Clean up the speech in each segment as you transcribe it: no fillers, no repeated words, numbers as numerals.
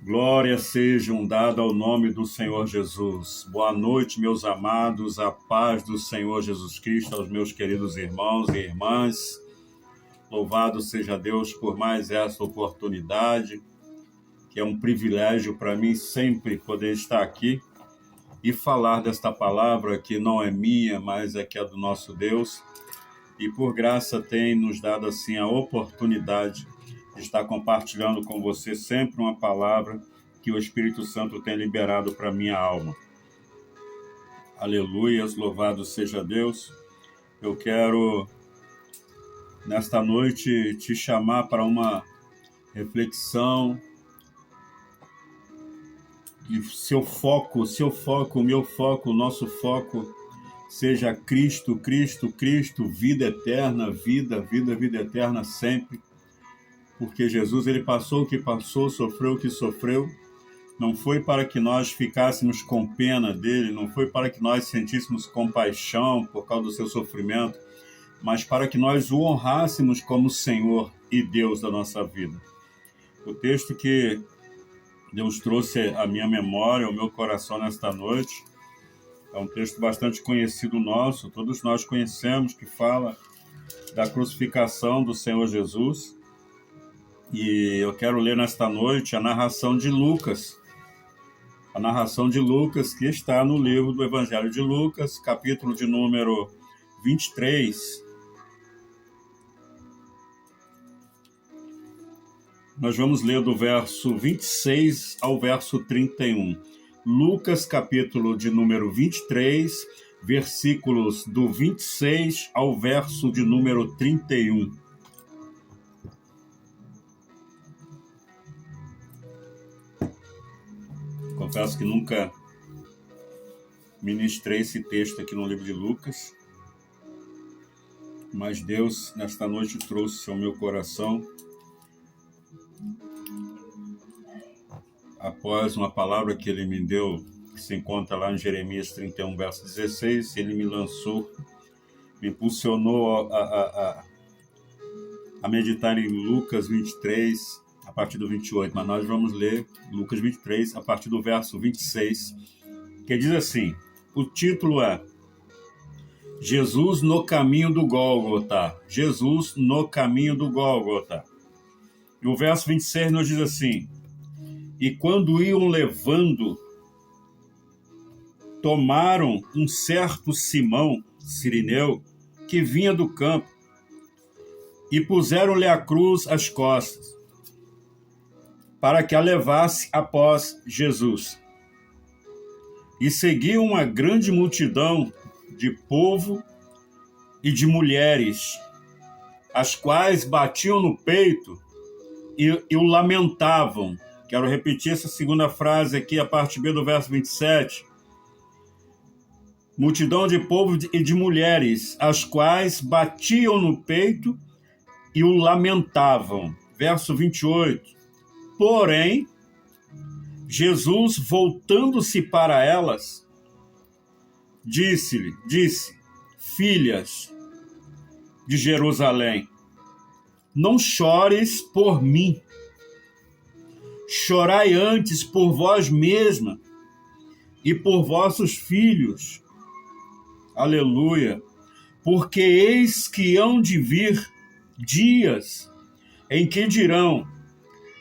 Glórias sejam dadas ao nome do Senhor Jesus. Boa noite, meus amados, a paz do Senhor Jesus Cristo, aos meus queridos irmãos e irmãs. Louvado seja Deus por mais essa oportunidade, que é um privilégio para mim sempre poder estar aqui e falar desta palavra que não é minha, mas é que é do nosso Deus. E por graça tem nos dado assim a oportunidade de estar compartilhando com você sempre uma palavra que o Espírito Santo tem liberado para minha alma. Aleluias, louvado seja Deus. Eu quero, nesta noite, te chamar para uma reflexão. E o meu foco, o nosso foco seja Cristo, Cristo, Cristo, vida eterna, vida eterna sempre. Porque Jesus, ele passou o que passou, sofreu o que sofreu. Não foi para que nós ficássemos com pena dele, não foi para que nós sentíssemos compaixão por causa do seu sofrimento, mas para que nós o honrássemos como Senhor e Deus da nossa vida. O texto que Deus trouxe à minha memória, ao meu coração nesta noite, é um texto bastante conhecido nosso, todos nós conhecemos, que fala da crucificação do Senhor Jesus. E eu quero ler nesta noite a narração de Lucas. A narração de Lucas que está no livro do Evangelho de Lucas, capítulo de número 23. Nós vamos ler do verso 26 ao verso 31. Lucas, capítulo de número 23, versículos do 26 ao verso de número 31. Confesso que nunca ministrei esse texto aqui no livro de Lucas, mas Deus, nesta noite, trouxe ao meu coração, após uma palavra que Ele me deu, que se encontra lá em Jeremias 31, verso 16, Ele me lançou, me impulsionou a meditar em Lucas 23, a partir do 28, mas nós vamos ler Lucas 23, a partir do verso 26, que diz assim, o título é Jesus no caminho do Gólgota, Jesus no caminho do Gólgota. E o verso 26 nos diz assim, e quando iam levando, tomaram um certo Simão, sirineu, que vinha do campo, e puseram-lhe a cruz às costas, para que a levasse após Jesus. E seguiu uma grande multidão de povo e de mulheres, as quais batiam no peito e o lamentavam. Quero repetir essa segunda frase aqui, a parte B do verso 27. Multidão de povo e de mulheres, as quais batiam no peito e o lamentavam. Verso 28. Porém, Jesus, voltando-se para elas, disse, filhas de Jerusalém, não chores por mim, chorai antes por vós mesma e por vossos filhos. Aleluia! Porque eis que hão de vir dias em que dirão,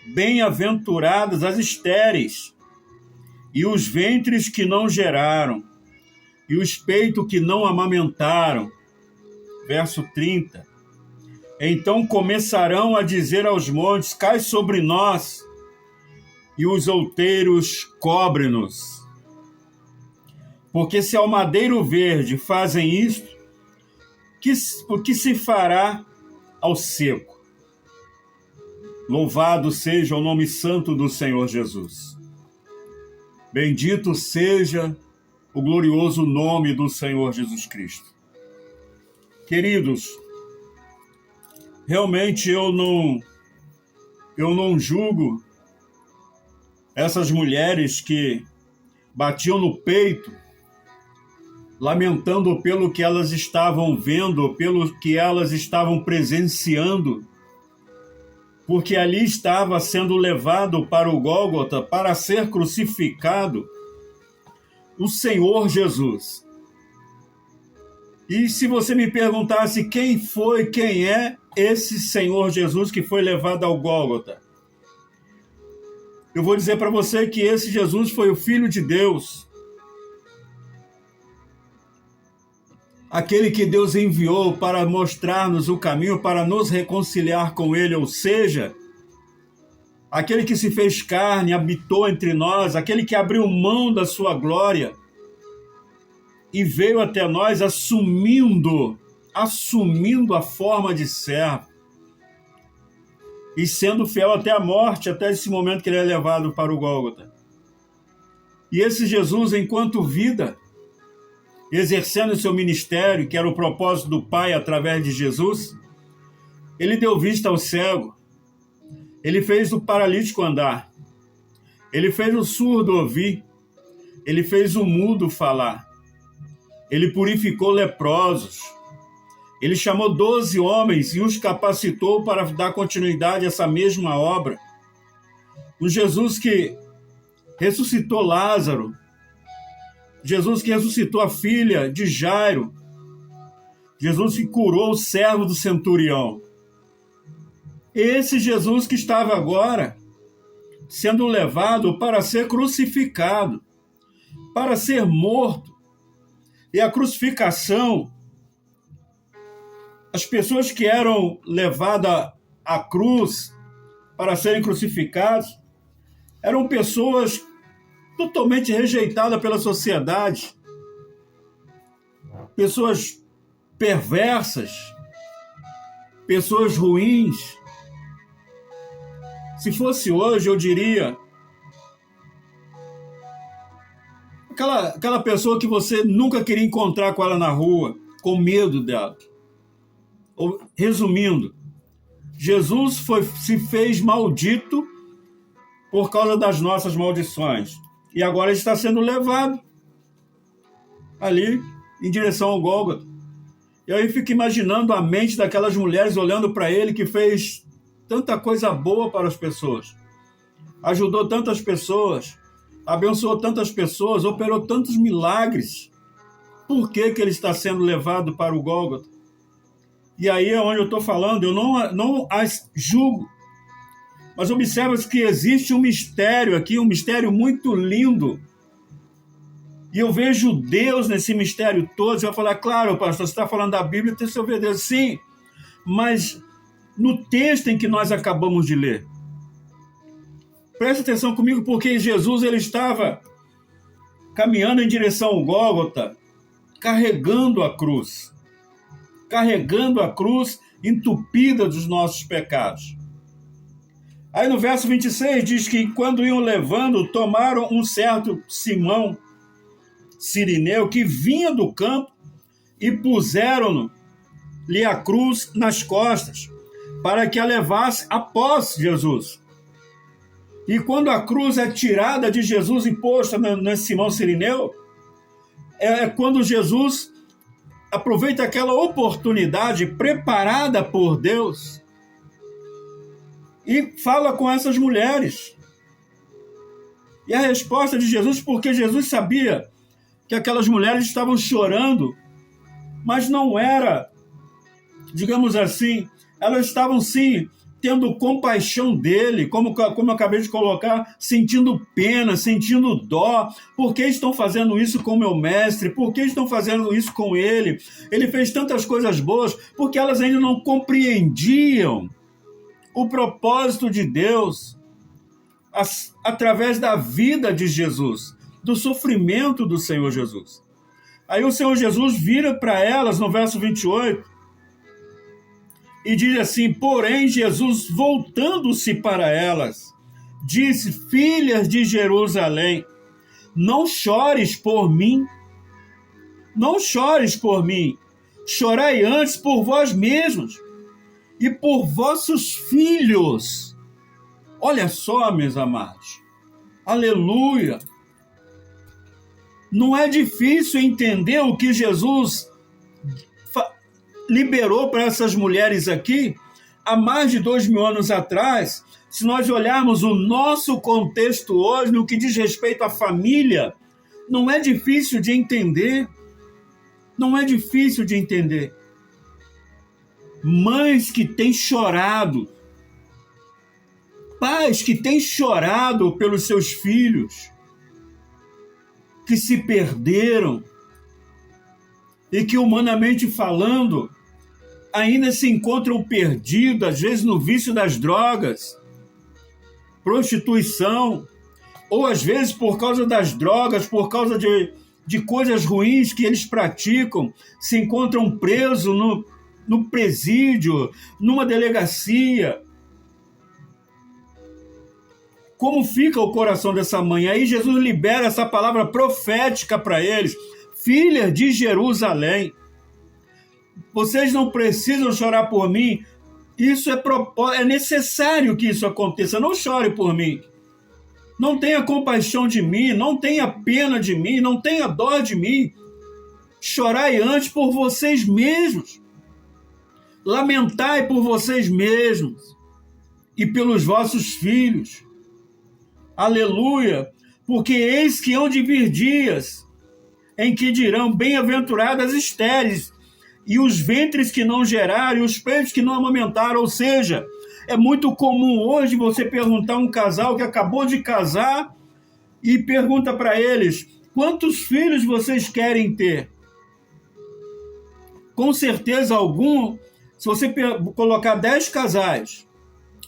bem-aventuradas as estéreis, e os ventres que não geraram, e os peitos que não amamentaram. Verso 30. Então começarão a dizer aos montes, cai sobre nós, e os outeiros cobre-nos. Porque se ao madeiro verde fazem isto, o que se fará ao seco? Louvado seja o nome santo do Senhor Jesus. Bendito seja o glorioso nome do Senhor Jesus Cristo. Queridos, realmente eu não julgo essas mulheres que batiam no peito, lamentando pelo que elas estavam vendo, pelo que elas estavam presenciando, porque ali estava sendo levado para o Gólgota para ser crucificado o Senhor Jesus. E se você me perguntasse quem é esse Senhor Jesus que foi levado ao Gólgota, eu vou dizer para você que esse Jesus foi o Filho de Deus, aquele que Deus enviou para mostrar-nos o caminho, para nos reconciliar com Ele, ou seja, aquele que se fez carne, habitou entre nós, aquele que abriu mão da sua glória e veio até nós assumindo a forma de servo e sendo fiel até a morte, até esse momento que ele é levado para o Gólgota. E esse Jesus, enquanto vida, exercendo o seu ministério, que era o propósito do Pai através de Jesus, ele deu vista ao cego, ele fez o paralítico andar, ele fez o surdo ouvir, ele fez o mudo falar, ele purificou leprosos, ele chamou 12 homens e os capacitou para dar continuidade a essa mesma obra. O Jesus que ressuscitou Lázaro, Jesus que ressuscitou a filha de Jairo, Jesus que curou o servo do centurião. Esse Jesus que estava agora sendo levado para ser crucificado, para ser morto. E a crucificação, as pessoas que eram levadas à cruz para serem crucificadas, eram pessoas totalmente rejeitadas pela sociedade, pessoas perversas, pessoas ruins. Se fosse hoje, eu diria, aquela pessoa que você nunca queria encontrar com ela na rua, com medo dela. Resumindo, Jesus se fez maldito por causa das nossas maldições. E agora ele está sendo levado ali em direção ao Gólgota. E aí eu fico imaginando a mente daquelas mulheres olhando para ele, que fez tanta coisa boa para as pessoas, ajudou tantas pessoas, abençoou tantas pessoas, operou tantos milagres. Por que ele está sendo levado para o Gólgota? E aí é onde eu estou falando, eu não as julgo, mas observa que existe um mistério aqui, um mistério muito lindo. E eu vejo Deus nesse mistério todo. Você vai falar, claro, pastor, você está falando da Bíblia, tem seu ver Deus. Sim, mas no texto em que nós acabamos de ler, preste atenção comigo, porque Jesus ele estava caminhando em direção ao Gólgota, carregando a cruz entupida dos nossos pecados. Aí no verso 26 diz que quando iam levando, tomaram um certo Simão Cirineu que vinha do campo e puseram-lhe a cruz nas costas para que a levasse após Jesus. E quando a cruz é tirada de Jesus e posta nesse Simão Cirineu, é quando Jesus aproveita aquela oportunidade preparada por Deus e fala com essas mulheres. E a resposta de Jesus, porque Jesus sabia que aquelas mulheres estavam chorando, mas não era, digamos assim, elas estavam sim tendo compaixão dele, como eu acabei de colocar, sentindo pena, sentindo dó. Por que estão fazendo isso com o meu mestre? Por que estão fazendo isso com ele? Ele fez tantas coisas boas, porque elas ainda não compreendiam o propósito de Deus através da vida de Jesus, do sofrimento do Senhor Jesus. Aí o Senhor Jesus vira para elas no verso 28 e diz assim: porém Jesus, voltando-se para elas, disse: filhas de Jerusalém, não chores por mim, chorai antes por vós mesmos e por vossos filhos. Olha só, meus amados, aleluia! Não é difícil entender o que Jesus liberou para essas mulheres aqui, há mais de 2.000 anos atrás, se nós olharmos o nosso contexto hoje, no que diz respeito à família, não é difícil de entender. Não é difícil de entender. Mães que têm chorado, pais que têm chorado pelos seus filhos, que se perderam e que, humanamente falando, ainda se encontram perdidos, às vezes no vício das drogas, prostituição, ou às vezes por causa das drogas, por causa de coisas ruins que eles praticam, se encontram presos no presídio, numa delegacia. Como fica o coração dessa mãe? Aí Jesus libera essa palavra profética para eles. Filhas de Jerusalém, vocês não precisam chorar por mim. Isso é necessário que isso aconteça. Não chore por mim. Não tenha compaixão de mim, não tenha pena de mim, não tenha dó de mim. Chorai antes por vocês mesmos. Lamentai por vocês mesmos e pelos vossos filhos. Aleluia! Porque eis que hão de vir dias em que dirão: bem-aventuradas as estéreis, e os ventres que não geraram, e os peitos que não amamentaram. Ou seja, é muito comum hoje você perguntar a um casal que acabou de casar e pergunta para eles: quantos filhos vocês querem ter? Com certeza algum, se você colocar 10 casais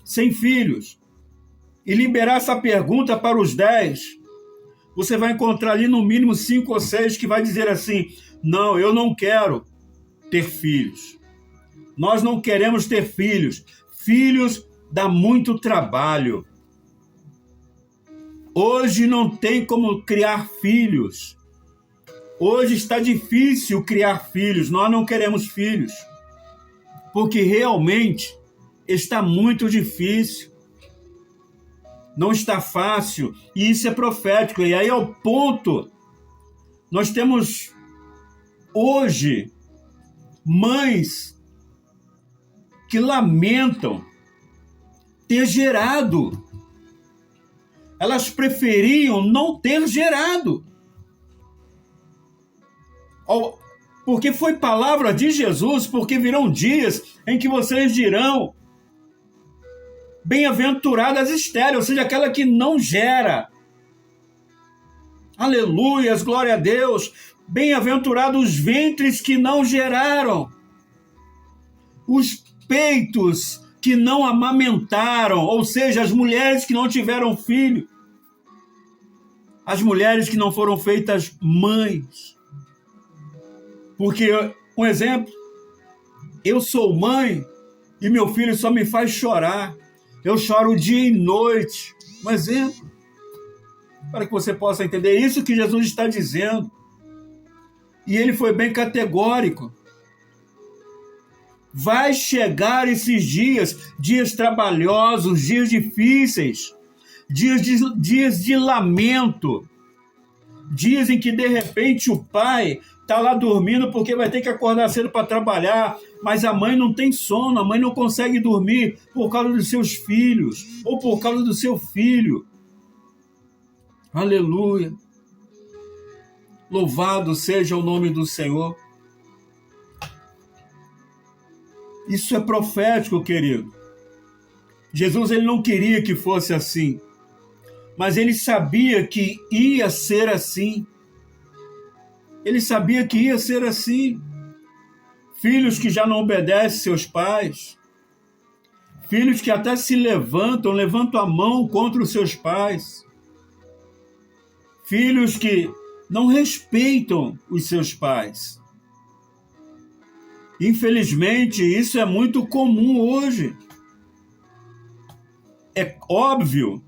sem filhos e liberar essa pergunta para os 10, você vai encontrar ali no mínimo 5 ou 6 que vai dizer assim: não, eu não quero ter filhos. Nós não queremos ter filhos. Filhos dá muito trabalho. Hoje não tem como criar filhos. Hoje está difícil criar filhos. Nós não queremos filhos. Porque realmente está muito difícil. Não está fácil. E isso é profético. E aí é o ponto. Nós temos hoje mães que lamentam ter gerado. Elas preferiam não ter gerado. Porque foi palavra de Jesus, porque virão dias em que vocês dirão: bem-aventuradas estéreis, ou seja, aquela que não gera. Aleluias, glória a Deus. Bem-aventurados os ventres que não geraram, os peitos que não amamentaram, ou seja, as mulheres que não tiveram filho, as mulheres que não foram feitas mães. Porque, um exemplo, eu sou mãe e meu filho só me faz chorar. Eu choro dia e noite. Um exemplo, para que você possa entender isso que Jesus está dizendo. E ele foi bem categórico. Vai chegar esses dias trabalhosos, dias difíceis, dias de lamento, dias em que de repente o pai está lá dormindo porque vai ter que acordar cedo para trabalhar, mas a mãe não tem sono, a mãe não consegue dormir por causa dos seus filhos ou por causa do seu filho. Aleluia! Louvado seja o nome do Senhor. Isso é profético, querido. Jesus ele não queria que fosse assim, mas ele sabia que ia ser assim. Ele sabia que ia ser assim. Filhos que já não obedecem seus pais, filhos que até se levantam a mão contra os seus pais, filhos que não respeitam os seus pais. Infelizmente, isso é muito comum hoje. É óbvio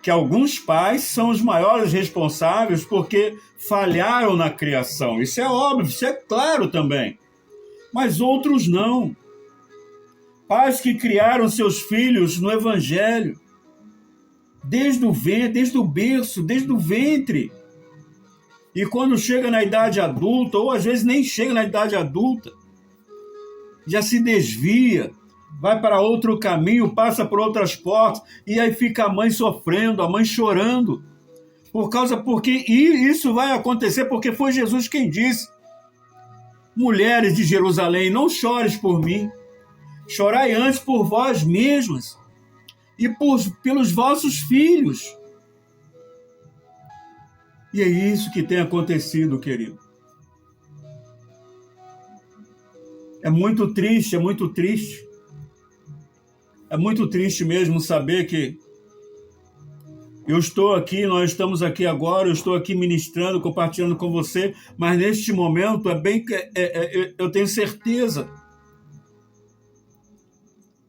que alguns pais são os maiores responsáveis porque falharam na criação. Isso é óbvio, isso é claro também. Mas outros não. Pais que criaram seus filhos no Evangelho, desde o berço, desde o ventre. E quando chega na idade adulta, ou às vezes nem chega na idade adulta, já se desvia, vai para outro caminho, passa por outras portas, e aí fica a mãe sofrendo, a mãe chorando, porque isso vai acontecer porque foi Jesus quem disse: mulheres de Jerusalém, não chores por mim, chorai antes por vós mesmas e pelos vossos filhos. E é isso que tem acontecido, querido. É muito triste, é muito triste. É muito triste mesmo saber que eu estou aqui, nós estamos aqui agora, eu estou aqui ministrando, compartilhando com você, mas neste momento eu tenho certeza,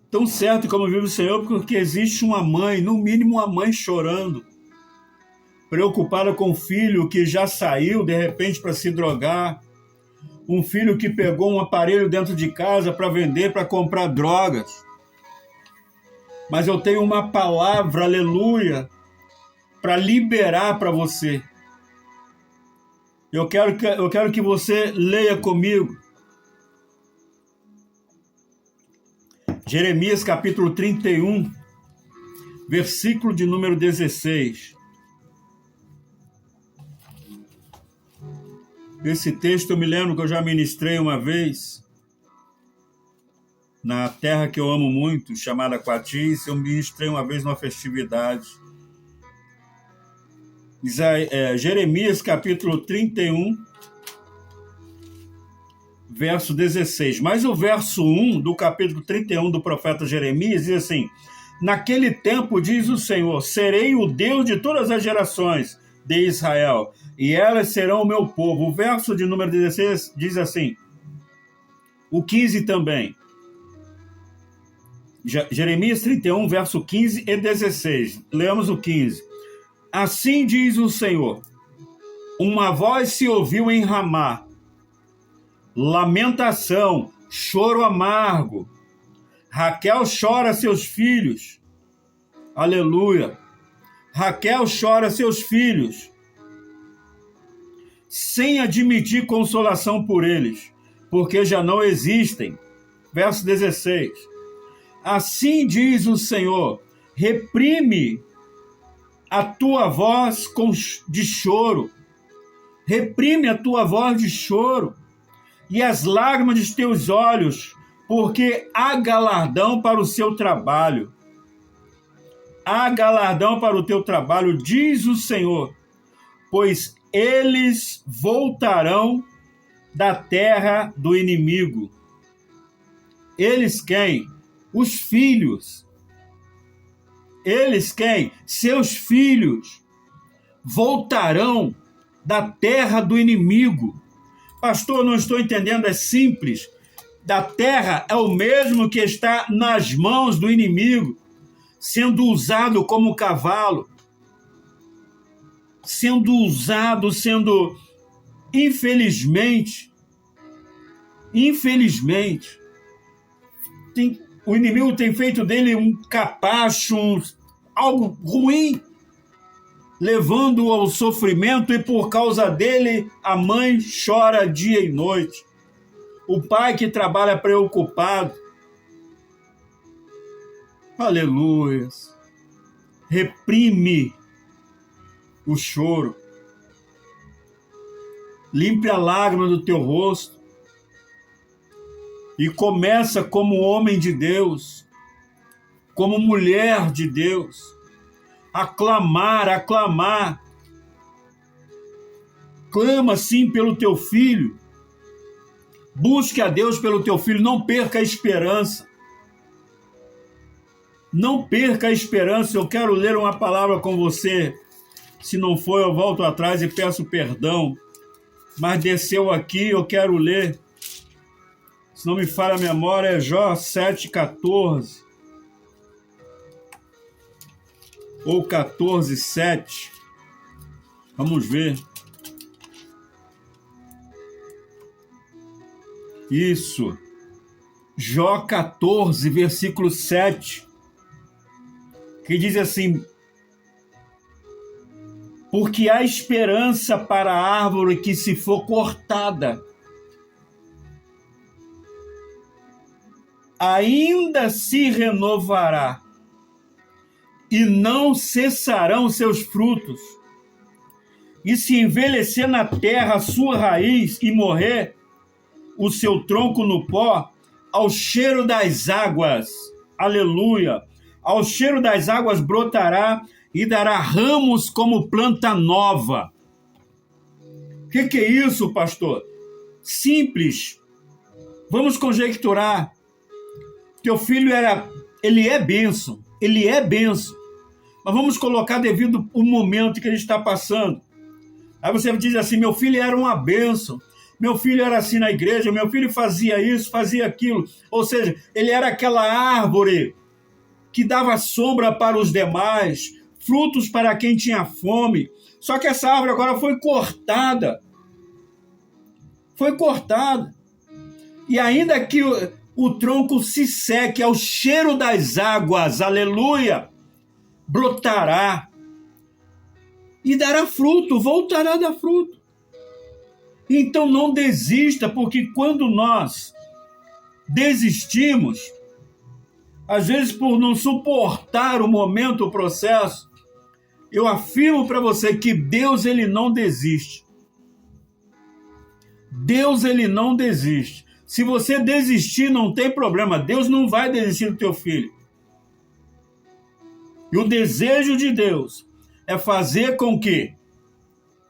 tão certo como vive o Senhor, porque existe uma mãe, no mínimo uma mãe chorando, preocupada com o filho que já saiu de repente para se drogar, um filho que pegou um aparelho dentro de casa para vender, para comprar drogas. Mas eu tenho uma palavra, aleluia, para liberar para você. Eu quero que você leia comigo. Jeremias capítulo 31, versículo de número 16. Esse texto eu me lembro que eu já ministrei uma vez na terra que eu amo muito, chamada Quatis. Eu ministrei uma vez numa festividade. Jeremias capítulo 31, verso 16. Mas o verso 1 do capítulo 31 do profeta Jeremias diz assim: naquele tempo, diz o Senhor, serei o Deus de todas as gerações de Israel, e elas serão o meu povo. O verso de número 16 diz assim, o 15 também. Jeremias 31, verso 15 e 16. Leamos o 15. Assim diz o Senhor: uma voz se ouviu em Ramá, lamentação, choro amargo. Raquel chora seus filhos. Aleluia. Raquel chora seus filhos, sem admitir consolação por eles, porque já não existem. Verso 16. Assim diz o Senhor: reprime a tua voz de choro, reprime a tua voz de choro e as lágrimas dos teus olhos, porque há galardão para o seu trabalho. Há galardão para o teu trabalho, diz o Senhor, pois eles voltarão da terra do inimigo. Eles quem? Os filhos. Eles quem? Seus filhos voltarão da terra do inimigo. Pastor, não estou entendendo, é simples. Da terra é o mesmo que está nas mãos do inimigo, sendo usado como cavalo, infelizmente, o inimigo tem feito dele um capacho, algo ruim, levando-o ao sofrimento, e por causa dele a mãe chora dia e noite. O pai que trabalha preocupado. Aleluia. Reprime o choro. Limpe a lágrima do teu rosto. E começa como homem de Deus, como mulher de Deus, a clamar. Clama sim pelo teu filho. Busque a Deus pelo teu filho. Não perca a esperança. Não perca a esperança. Eu quero ler uma palavra com você. Se não for, eu volto atrás e peço perdão. Mas desceu aqui, eu quero ler. Se não me falha a memória, é Jó 7,14. Ou 14,7. Vamos ver. Isso. Jó 14, versículo 7. Que diz assim: porque há esperança para a árvore que se for cortada. ainda se renovará, e não cessarão seus frutos. E se envelhecer na terra a sua raiz e morrer o seu tronco no pó, ao cheiro das águas, aleluia, ao cheiro das águas brotará e dará ramos como planta nova. O que é isso, pastor? Simples. Vamos conjecturar. Teu filho ele é bênção. Mas vamos colocar devido ao momento que ele está passando. Aí você diz assim, meu filho era uma bênção. Meu filho era assim na igreja, meu filho fazia isso, fazia aquilo. Ou seja, ele era aquela árvore que dava sombra para os demais, frutos para quem tinha fome. Só que essa árvore agora foi cortada. E ainda que o tronco se seque ao cheiro das águas, aleluia, brotará e dará fruto, voltará a dar fruto. Então não desista, porque quando nós desistimos, às vezes por não suportar o momento, o processo, eu afirmo para você que Deus ele não desiste. Deus ele não desiste. Se você desistir, não tem problema. Deus não vai desistir do teu filho. E o desejo de Deus é fazer com que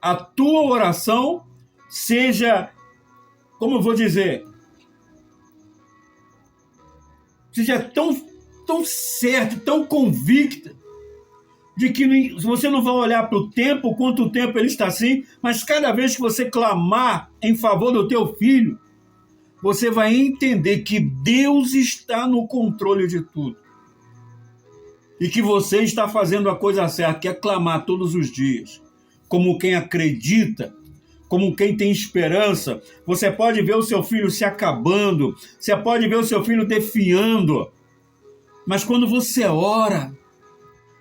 a tua oração seja, como eu vou dizer, seja tão certa, tão convicta, de que você não vai olhar para o tempo, quanto tempo ele está assim, mas cada vez que você clamar em favor do teu filho, você vai entender que Deus está no controle de tudo. E que você está fazendo a coisa certa, que é clamar todos os dias, como quem acredita, como quem tem esperança. Você pode ver o seu filho se acabando, você pode ver o seu filho definhando, mas quando você ora,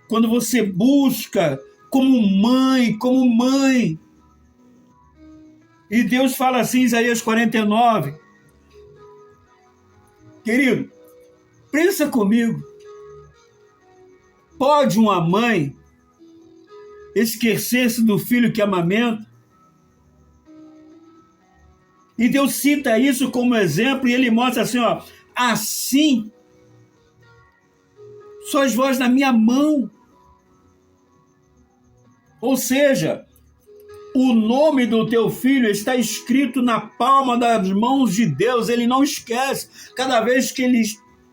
quando você busca como mãe, e Deus fala assim em Isaías 49, querido, pensa comigo, pode uma mãe esquecer-se do filho que amamenta? E Deus cita isso como exemplo, e ele mostra assim, ó, assim sois vós na minha mão. Ou seja, o nome do teu filho está escrito na palma das mãos de Deus, ele não esquece. Cada vez que ele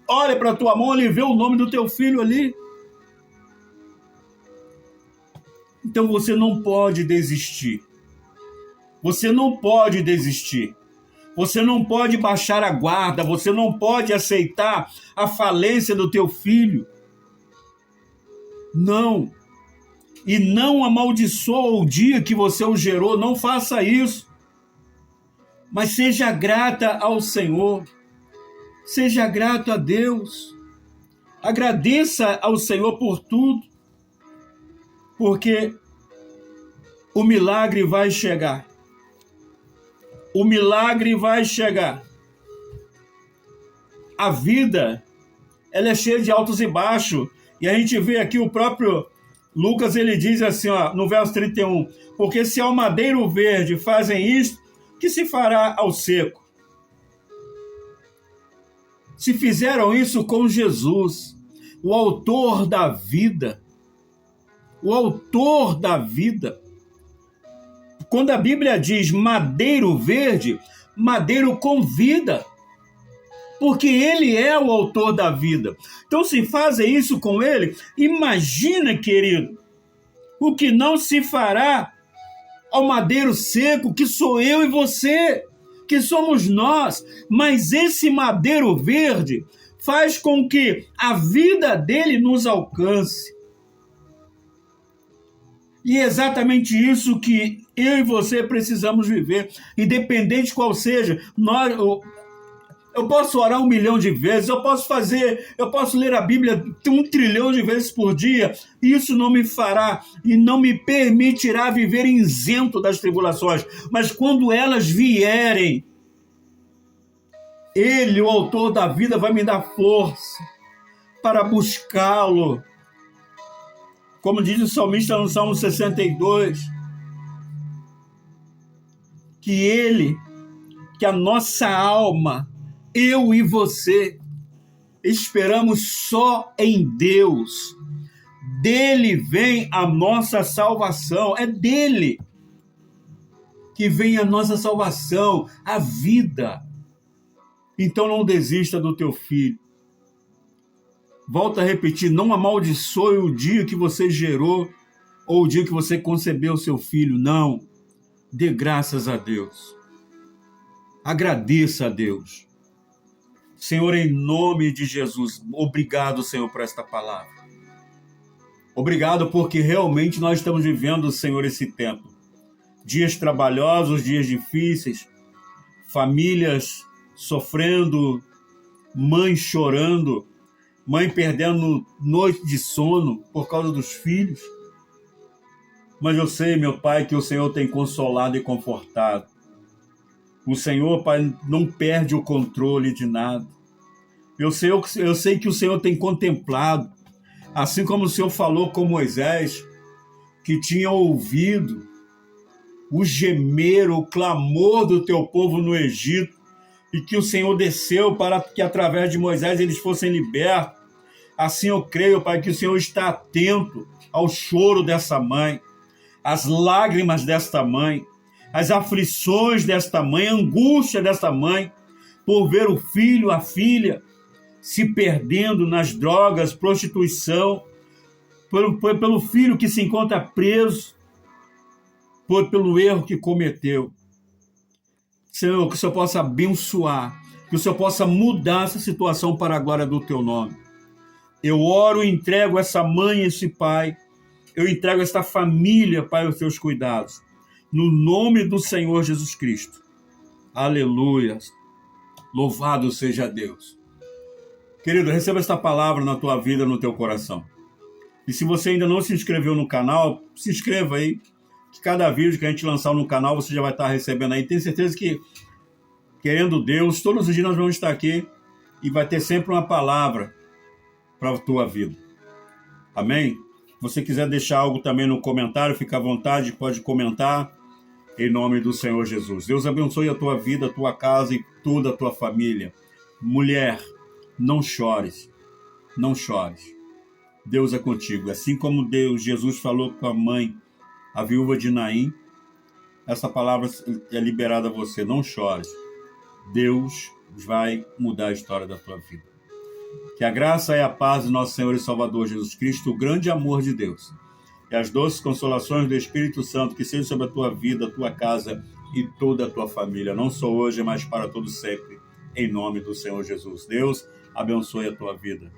olha para a tua mão, ele vê o nome do teu filho ali. Então você não pode desistir. Você não pode desistir. Você não pode baixar a guarda. Você não pode aceitar a falência do teu filho. Não. E não amaldiçoa o dia que você o gerou. Não faça isso. Mas seja grata ao Senhor. Seja grato a Deus. Agradeça ao Senhor por tudo. Porque o milagre vai chegar. O milagre vai chegar. A vida, ela é cheia de altos e baixos. E a gente vê aqui o próprio Lucas, ele diz assim, ó, no verso 31, porque se ao madeiro verde fazem isto, que se fará ao seco? Se fizeram isso com Jesus, o autor da vida, quando a Bíblia diz madeiro verde, madeiro com vida, porque ele é o autor da vida. Então, se fazem isso com ele, imagina, querido, o que não se fará ao madeiro seco, que sou eu e você, que somos nós. Mas esse madeiro verde faz com que a vida dele nos alcance. E é exatamente isso que eu e você precisamos viver, independente qual seja. Eu posso orar 1 milhão de vezes, eu posso ler a Bíblia 1 trilhão de vezes por dia, isso não me fará e não me permitirá viver isento das tribulações. Mas quando elas vierem, Ele, o autor da vida, vai me dar força para buscá-lo. Como diz o salmista no Salmo 62, que a nossa alma, eu e você, esperamos só em Deus. Dele vem a nossa salvação, é dele que vem a nossa salvação, a vida. Então não desista do teu filho. Volto a repetir, não amaldiçoe o dia que você gerou ou o dia que você concebeu seu filho, não. Dê graças a Deus. Agradeça a Deus. Senhor, em nome de Jesus, obrigado, Senhor, por esta palavra. Obrigado porque realmente nós estamos vivendo, Senhor, esse tempo. Dias trabalhosos, dias difíceis, famílias sofrendo, mãe chorando, mãe perdendo noite de sono por causa dos filhos. Mas eu sei, meu Pai, que o Senhor tem consolado e confortado. O Senhor, Pai, não perde o controle de nada. Eu sei que o Senhor tem contemplado, assim como o Senhor falou com Moisés, que tinha ouvido o gemer, o clamor do teu povo no Egito, e que o Senhor desceu para que através de Moisés eles fossem libertos. Assim eu creio, Pai, que o Senhor está atento ao choro dessa mãe, às lágrimas desta mãe, às aflições desta mãe, a angústia desta mãe, por ver o filho, a filha, se perdendo nas drogas, prostituição, pelo filho que se encontra preso, pelo erro que cometeu. Senhor, que o Senhor possa abençoar, que o Senhor possa mudar essa situação para a glória do teu nome. Eu oro e entrego essa mãe e esse pai, eu entrego esta família, Pai, aos teus cuidados, no nome do Senhor Jesus Cristo. Aleluia. Louvado seja Deus. Querido, receba esta palavra na tua vida, no teu coração. E se você ainda não se inscreveu no canal, se inscreva aí, que cada vídeo que a gente lançar no canal, você já vai estar recebendo aí. Tenho certeza que, querendo Deus, todos os dias nós vamos estar aqui e vai ter sempre uma palavra para a tua vida. Amém? Se você quiser deixar algo também no comentário, fica à vontade, pode comentar, em nome do Senhor Jesus. Deus abençoe a tua vida, a tua casa e toda a tua família. Mulher, não chores, não chores. Deus é contigo. Assim como Jesus falou com a mãe, a viúva de Naim, essa palavra é liberada a você. Não chores. Deus vai mudar a história da tua vida. Que a graça e a paz do nosso Senhor e Salvador Jesus Cristo, o grande amor de Deus, e as doces consolações do Espírito Santo, que sejam sobre a tua vida, a tua casa e toda a tua família, não só hoje, mas para todo sempre, em nome do Senhor Jesus. Deus abençoe a tua vida.